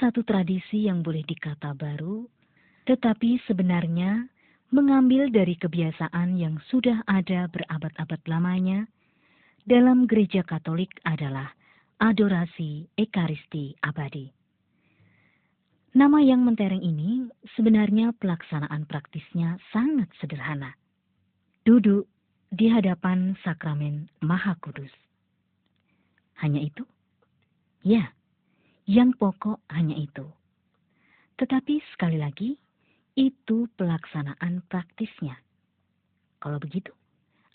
satu tradisi yang boleh dikata baru, tetapi sebenarnya mengambil dari kebiasaan yang sudah ada berabad-abad lamanya dalam gereja Katolik adalah adorasi Ekaristi abadi. Nama yang mentereng ini sebenarnya pelaksanaan praktisnya sangat sederhana. Duduk di hadapan sakramen Maha Kudus. Hanya itu? Ya, yang pokok hanya itu. Tetapi sekali lagi, itu pelaksanaan praktisnya. Kalau begitu,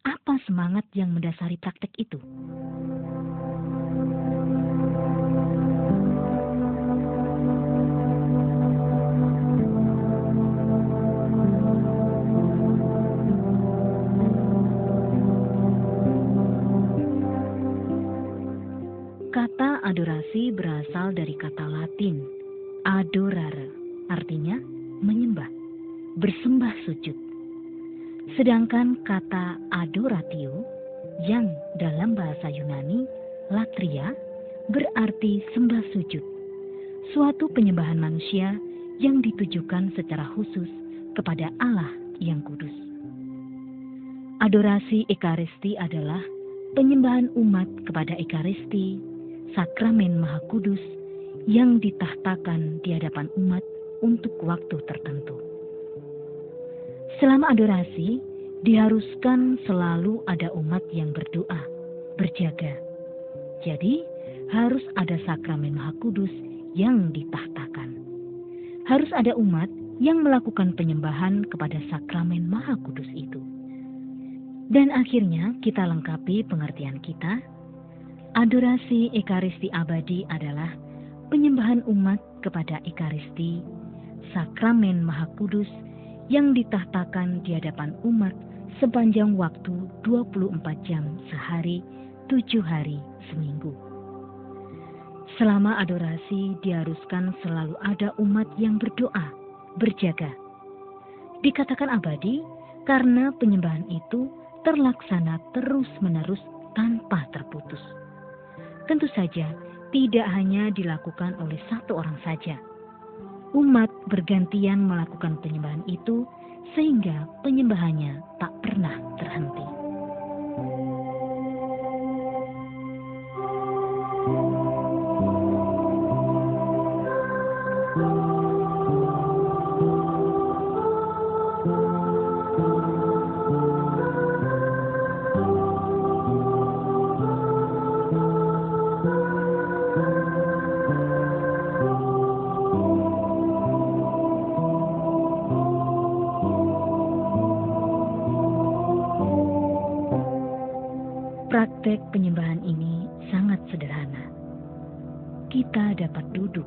apa semangat yang mendasari praktek itu? Kata adorasi berasal dari kata Latin, adorare, artinya menyembah, bersembah sujud. Sedangkan kata adoratio, yang dalam bahasa Yunani, latria, berarti sembah sujud, suatu penyembahan manusia yang ditujukan secara khusus kepada Allah yang kudus. Adorasi Ekaristi adalah penyembahan umat kepada Ekaristi, sakramen Maha Kudus yang ditahtakan di hadapan umat untuk waktu tertentu. Selama adorasi, diharuskan selalu ada umat yang berdoa, berjaga. Jadi, harus ada sakramen Maha Kudus yang ditahtakan. Harus ada umat yang melakukan penyembahan kepada sakramen Maha Kudus itu. Dan akhirnya kita lengkapi pengertian kita. Adorasi Ekaristi abadi adalah penyembahan umat kepada Ekaristi, sakramen Maha Kudus yang ditahtakan di hadapan umat sepanjang waktu 24 jam sehari, 7 hari seminggu. Selama adorasi diharuskan selalu ada umat yang berdoa, berjaga. Dikatakan abadi karena penyembahan itu terlaksana terus-menerus tanpa terputus. Tentu saja tidak hanya dilakukan oleh satu orang saja. Umat bergantian melakukan penyembahan itu sehingga penyembahannya tak pernah terhenti. Praktek penyembahan ini sangat sederhana. Kita dapat duduk,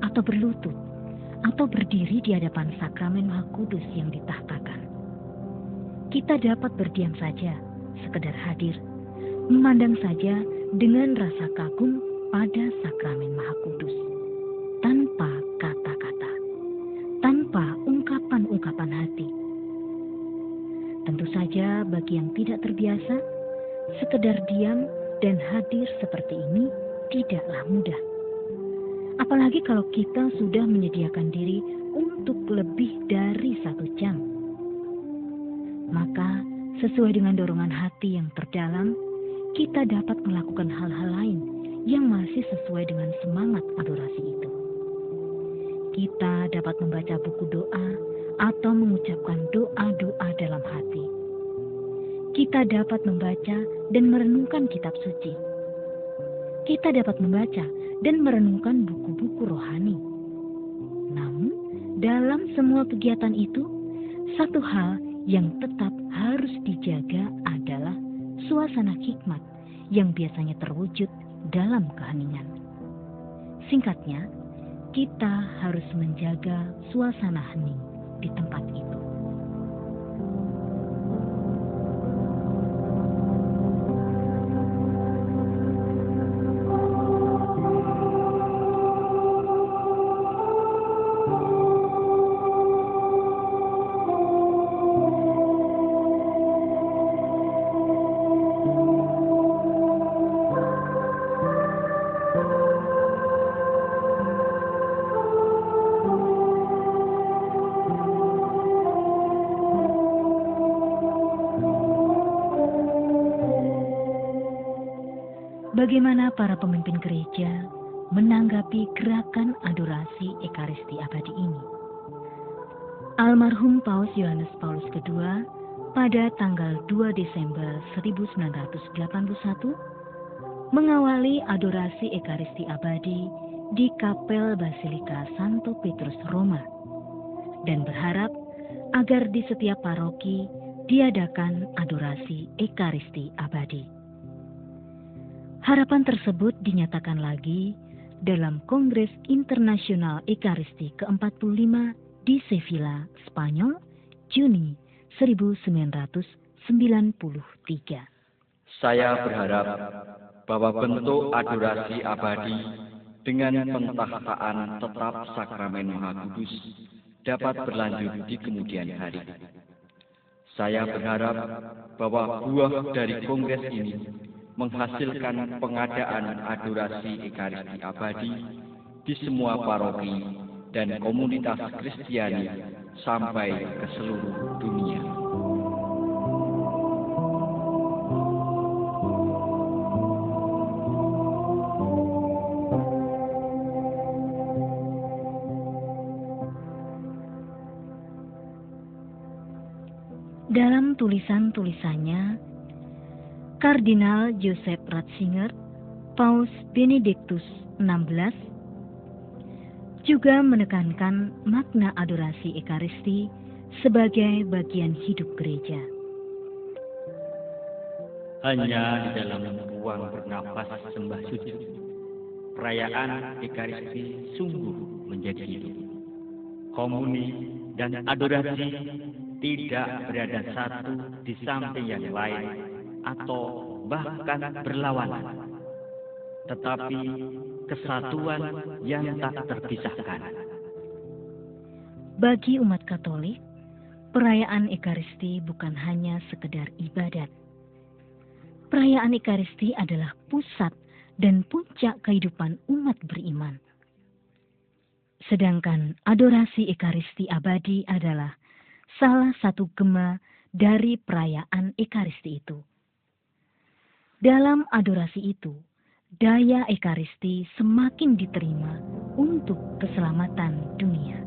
atau berlutut, atau berdiri di hadapan sakramen Maha Kudus yang ditahtakan. Kita dapat berdiam saja, sekedar hadir, memandang saja dengan rasa kagum pada sakramen Maha Kudus, tanpa kata-kata, tanpa ungkapan-ungkapan hati. Tentu saja bagi yang tidak terbiasa, sekedar diam dan hadir seperti ini tidaklah mudah. Apalagi kalau kita sudah menyediakan diri untuk lebih dari 1 jam. Maka sesuai dengan dorongan hati yang terdalam, kita dapat melakukan hal-hal lain yang masih sesuai dengan semangat adorasi itu. Kita dapat membaca buku doa atau mengucapkan doa-doa dalam hati. Kita dapat membaca dan merenungkan kitab suci. Kita dapat membaca dan merenungkan buku-buku rohani. Namun, dalam semua kegiatan itu, satu hal yang tetap harus dijaga adalah suasana hikmat yang biasanya terwujud dalam keheningan. Singkatnya, kita harus menjaga suasana hening di tempat itu. Bagaimana para pemimpin gereja menanggapi gerakan adorasi Ekaristi Abadi ini? Almarhum Paus Yohanes Paulus II pada tanggal 2 Desember 1981 mengawali adorasi Ekaristi Abadi di Kapel Basilika Santo Petrus Roma dan berharap agar di setiap paroki diadakan adorasi Ekaristi Abadi. Harapan tersebut dinyatakan lagi dalam Kongres Internasional Ekaristi ke-45 di Sevilla, Spanyol, Juni 1993. Saya berharap bahwa bentuk adorasi abadi dengan pentahtaan tetap sakramen Maha Kudus dapat berlanjut di kemudian hari. Saya berharap bahwa buah dari kongres ini menghasilkan pengadaan adorasi Ekaristi Abadi di semua paroki dan komunitas Kristiani sampai ke seluruh dunia. Dalam tulisan-tulisannya, Kardinal Joseph Ratzinger, Paus Benediktus XVI, juga menekankan makna adorasi Ekaristi sebagai bagian hidup gereja. Hanya di dalam ruang bernafas sembah sujud, perayaan Ekaristi sungguh menjadi hidup. Komuni dan adorasi tidak berada satu di samping yang lain atau bahkan berlawanan, tetapi kesatuan yang tak terpisahkan. Bagi umat Katolik, perayaan Ekaristi bukan hanya sekedar ibadat. Perayaan Ekaristi adalah pusat dan puncak kehidupan umat beriman. Sedangkan adorasi Ekaristi Abadi adalah salah satu gema dari perayaan Ekaristi itu. Dalam adorasi itu, daya Ekaristi semakin diterima untuk keselamatan dunia.